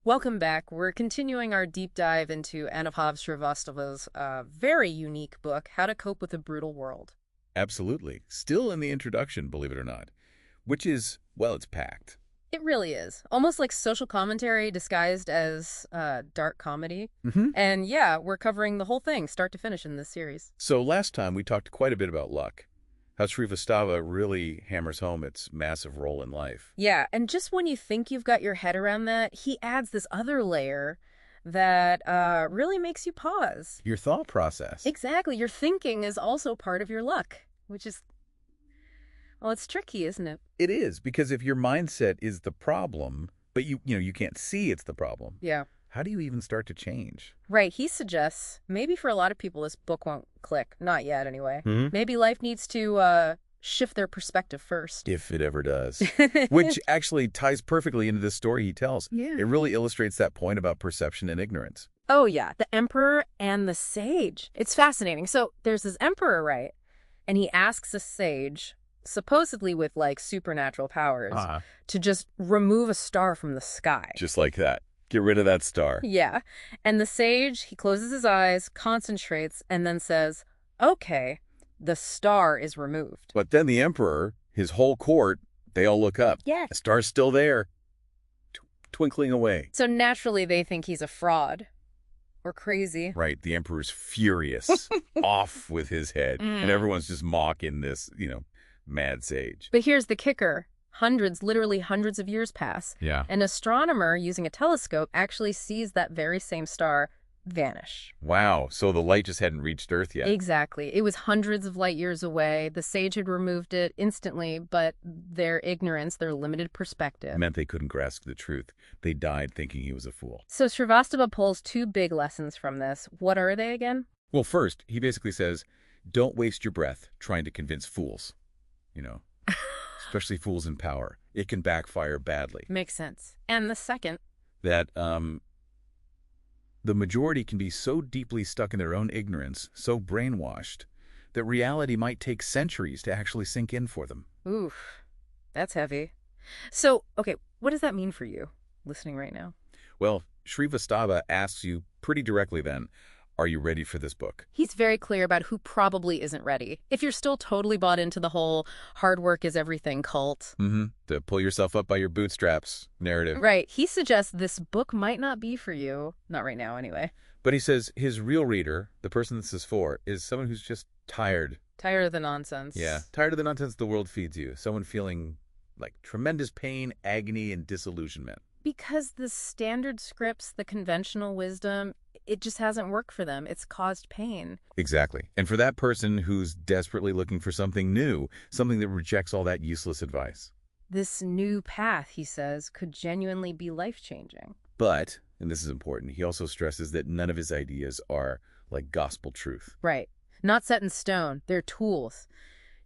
Welcome back. We're continuing our deep dive into Anubhav Srivastava's very unique book, How to Cope with a Brutal World. Absolutely. Still in the introduction, believe it or not. Which is, well, it's packed. It really is. Almost like social commentary disguised as dark comedy. Mm-hmm. And yeah, we're covering the whole thing, start to finish in this series. So last time we talked quite a bit about luck. How Srivastava really hammers home its massive role in life. Yeah, and just when you think you've got your head around that, he adds this other layer that really makes you pause. Your thought process. Exactly. Your thinking is also part of your luck, which is, well, it's tricky, isn't it? It is, because if your mindset is the problem, but you can't see it's the problem, Yeah. how do you even start to change? Right. He suggests maybe for a lot of people this book won't click. Not yet, anyway. Mm-hmm. Maybe life needs to shift their perspective first. If it ever does. Which actually ties perfectly into this story he tells. Yeah. It really illustrates that point about perception and ignorance. Oh, yeah. The emperor and the sage. It's fascinating. So there's this emperor, right? And he asks a sage, supposedly with like supernatural powers, to just remove a star from the sky. Just like that. Get rid of that star. Yeah. And the sage, he closes his eyes, concentrates, and then says, okay, the star is removed. But then the emperor, his whole court, they all look up. Yeah. The star's still there, twinkling away. So naturally they think he's a fraud or crazy. Right. The emperor's furious, off with his head. And everyone's just mocking this, mad sage. But here's the kicker. Literally hundreds of years pass. Yeah. An astronomer using a telescope actually sees that very same star vanish. Wow. So the light just hadn't reached Earth yet. Exactly. It was hundreds of light years away. The sage had removed it instantly, but their ignorance, their limited perspective, Meant they couldn't grasp the truth. They died thinking he was a fool. So Srivastava pulls two big lessons from this. What are they again? Well, first, he basically says, don't waste your breath trying to convince fools. Especially fools in power. It can backfire badly. Makes sense. And the second? That the majority can be so deeply stuck in their own ignorance, so brainwashed, that reality might take centuries to actually sink in for them. Oof, that's heavy. So, okay, what does that mean for you, listening right now? Well, Srivastava asks you pretty directly then, are you ready for this book? He's very clear about who probably isn't ready. If you're still totally bought into the whole hard work is everything cult. To pull yourself up by your bootstraps narrative. Right. He suggests this book might not be for you. Not right now, anyway. But he says his real reader, the person this is for, is someone who's just tired. Tired of the nonsense. Yeah, tired of the nonsense the world feeds you. Someone feeling like tremendous pain, agony, and disillusionment. Because the standard scripts, the conventional wisdom, it just hasn't worked for them. It's caused pain. Exactly. And for that person who's desperately looking for something new, something that rejects all that useless advice. This new path, he says, could genuinely be life-changing. But, and this is important, he also stresses that none of his ideas are like gospel truth. Right. Not set in stone. They're tools.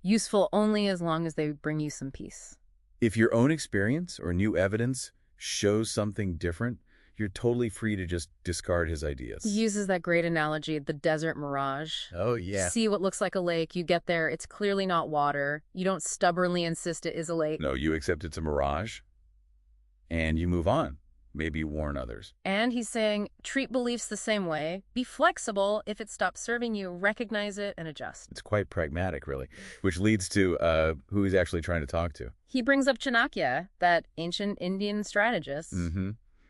Useful only as long as they bring you some peace. If your own experience or new evidence shows something different, you're totally free to just discard his ideas. He uses that great analogy, the desert mirage. Oh, yeah. See what looks like a lake. You get there. It's clearly not water. You don't stubbornly insist it is a lake. No, you accept it's a mirage, and you move on. Maybe you warn others. And he's saying, treat beliefs the same way. Be flexible. If it stops serving you, recognize it and adjust. It's quite pragmatic, really, which leads to who he's actually trying to talk to. He brings up Chanakya, that ancient Indian strategist.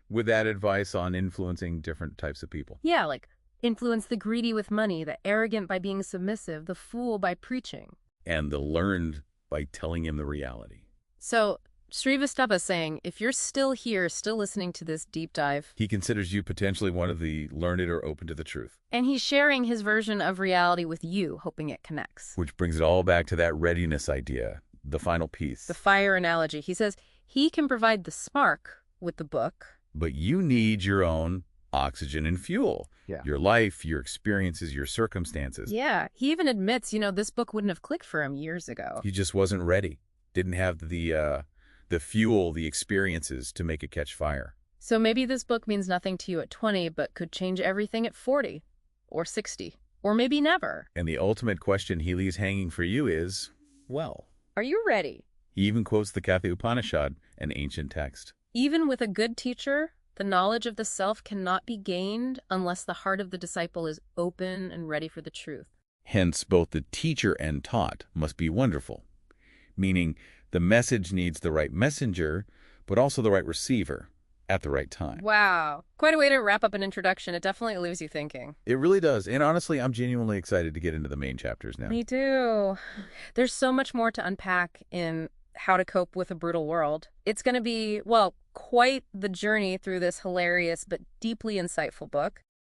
With that advice on influencing different types of people. Yeah, like influence the greedy with money, the arrogant by being submissive, the fool by preaching. And the learned by telling him the reality. So Srivastava saying, if you're still here, still listening to this deep dive, he considers you potentially one of the learned or open to the truth. And he's sharing his version of reality with you, hoping it connects. Which brings it all back to that readiness idea, the final piece. The fire analogy. He says he can provide the spark with the book. But you need your own oxygen and fuel. Yeah. Your life, your experiences, your circumstances. Yeah. He even admits, this book wouldn't have clicked for him years ago. He just wasn't ready. Didn't have the fuel, the experiences to make it catch fire. So maybe this book means nothing to you at 20, but could change everything at 40 or 60 or maybe never. And the ultimate question he leaves hanging for you is, well, are you ready? He even quotes the Katha Upanishad, an ancient text. Even with a good teacher, The knowledge of the self cannot be gained unless the heart of the disciple is open and ready for the truth. Hence, both the teacher and taught must be wonderful, meaning the message needs the right messenger, but also the right receiver at the right time. Wow. Quite a way to wrap up an introduction. It definitely leaves you thinking. It really does. And honestly, I'm genuinely excited to get into the main chapters now. Me too. There's so much more to unpack in How to Cope with a Brutal World. It's going to be, well, quite the journey through this hilarious but deeply insightful book.